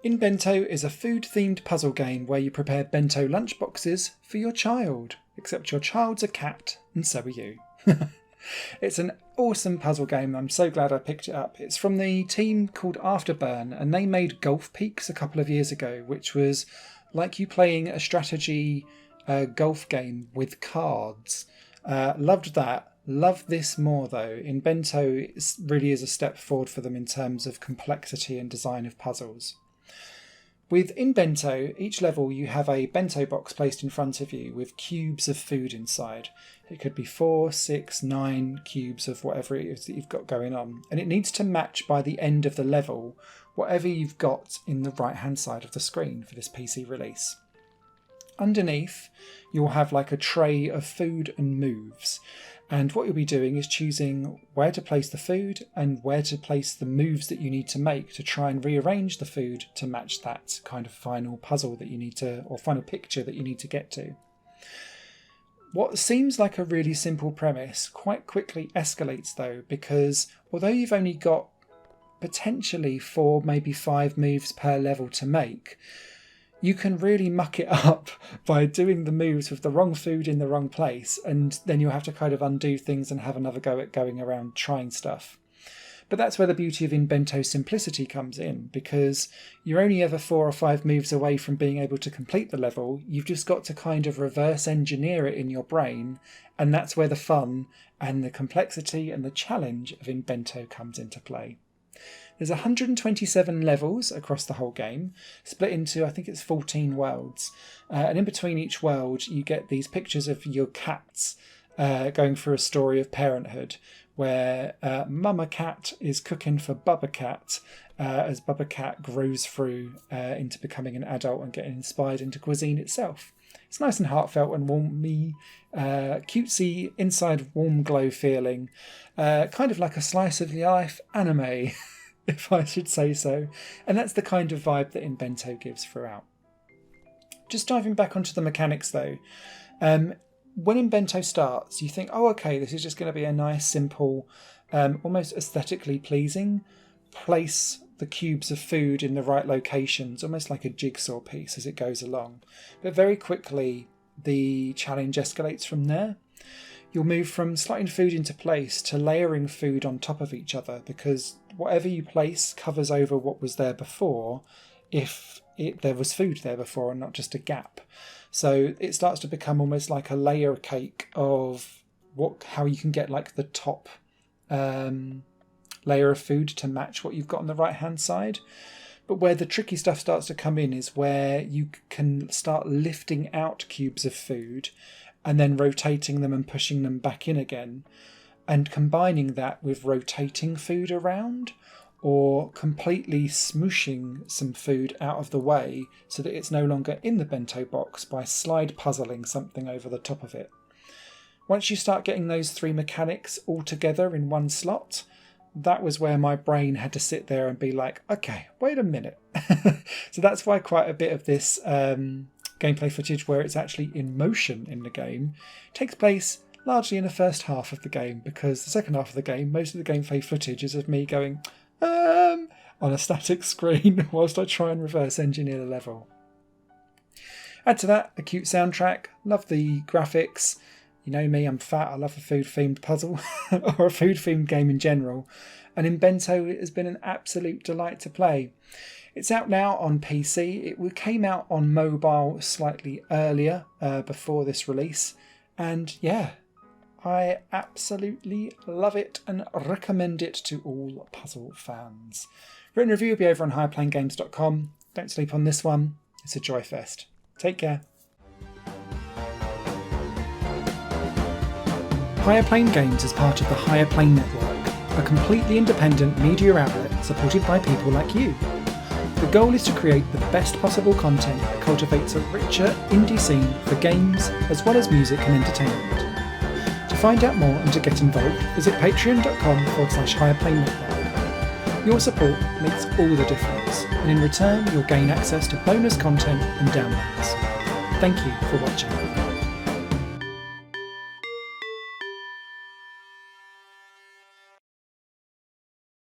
Inbento is a food-themed puzzle game where you prepare bento lunchboxes for your child, except your child's a cat and so are you. It's an awesome puzzle game. I'm so glad I picked it up. It's from the team called Afterburn, and they made Golf Peaks a couple of years ago, which was like you playing a strategy golf game with cards. Loved that. Love this more though. Inbento really is a step forward for them in terms of complexity and design of puzzles. With Inbento, each level you have a bento box placed in front of you with cubes of food inside. It could be 4, 6, 9 cubes of whatever it is that you've got going on. And it needs to match by the end of the level whatever you've got in the right hand side of the screen for this PC release. Underneath, you'll have like a tray of food and moves. And what you'll be doing is choosing where to place the food and where to place the moves that you need to make to try and rearrange the food to match that kind of final puzzle that you need to, or final picture that you need to get to. What seems like a really simple premise quite quickly escalates though, because although you've only got potentially 4, maybe 5 moves per level to make, you can really muck it up by doing the moves with the wrong food in the wrong place, and then you'll have to kind of undo things and have another go at going around trying stuff. But that's where the beauty of Inbento's simplicity comes in, because you're only ever 4 or 5 moves away from being able to complete the level. You've just got to kind of reverse engineer it in your brain, and that's where the fun and the complexity and the challenge of Inbento comes into play. There's 127 levels across the whole game, split into, I think it's 14 worlds. And in between each world, you get these pictures of your cats going through a story of parenthood, where Mama Cat is cooking for Bubba Cat as Bubba Cat grows through into becoming an adult and getting inspired into cuisine itself. It's nice and heartfelt and warmy, cutesy, inside warm glow feeling, kind of like a slice of life anime, if I should say so. And that's the kind of vibe that Inbento gives throughout. Just diving back onto the mechanics though, when Inbento starts, you think, oh, okay, this is just going to be a nice, simple, almost aesthetically pleasing, place the cubes of food in the right locations, almost like a jigsaw piece as it goes along. But very quickly, the challenge escalates from there. You'll move from slotting food into place to layering food on top of each other, because whatever you place covers over what was there before, if there was food there before and not just a gap. So it starts to become almost like a layer cake of how you can get like the top layer of food to match what you've got on the right hand side. But where the tricky stuff starts to come in is where you can start lifting out cubes of food and then rotating them and pushing them back in again, and combining that with rotating food around or completely smooshing some food out of the way so that it's no longer in the bento box by slide puzzling something over the top of it. Once you start getting those 3 mechanics all together in one slot, that was where my brain had to sit there and be like, okay, wait a minute. So that's why quite a bit of this gameplay footage where it's actually in motion in the game takes place largely in the first half of the game, because the second half of the game, most of the gameplay footage is of me going on a static screen whilst I try and reverse engineer the level. Add to that a cute soundtrack, love the graphics. You know me, I'm fat, I love a food-themed puzzle, or a food-themed game in general, and Inbento has been an absolute delight to play. It's out now on PC. It came out on mobile slightly earlier, before this release, and yeah, I absolutely love it and recommend it to all puzzle fans. Written review will be over on higherplanegames.com. Don't sleep on this one, it's a joy fest. Take care. Higher Plane Games is part of the Higher Plane Network, a completely independent media outlet supported by people like you. The goal is to create the best possible content that cultivates a richer indie scene for games as well as music and entertainment. To find out more and to get involved, visit patreon.com/higherplane network. Your support makes all the difference, and in return you'll gain access to bonus content and downloads. Thank you for watching.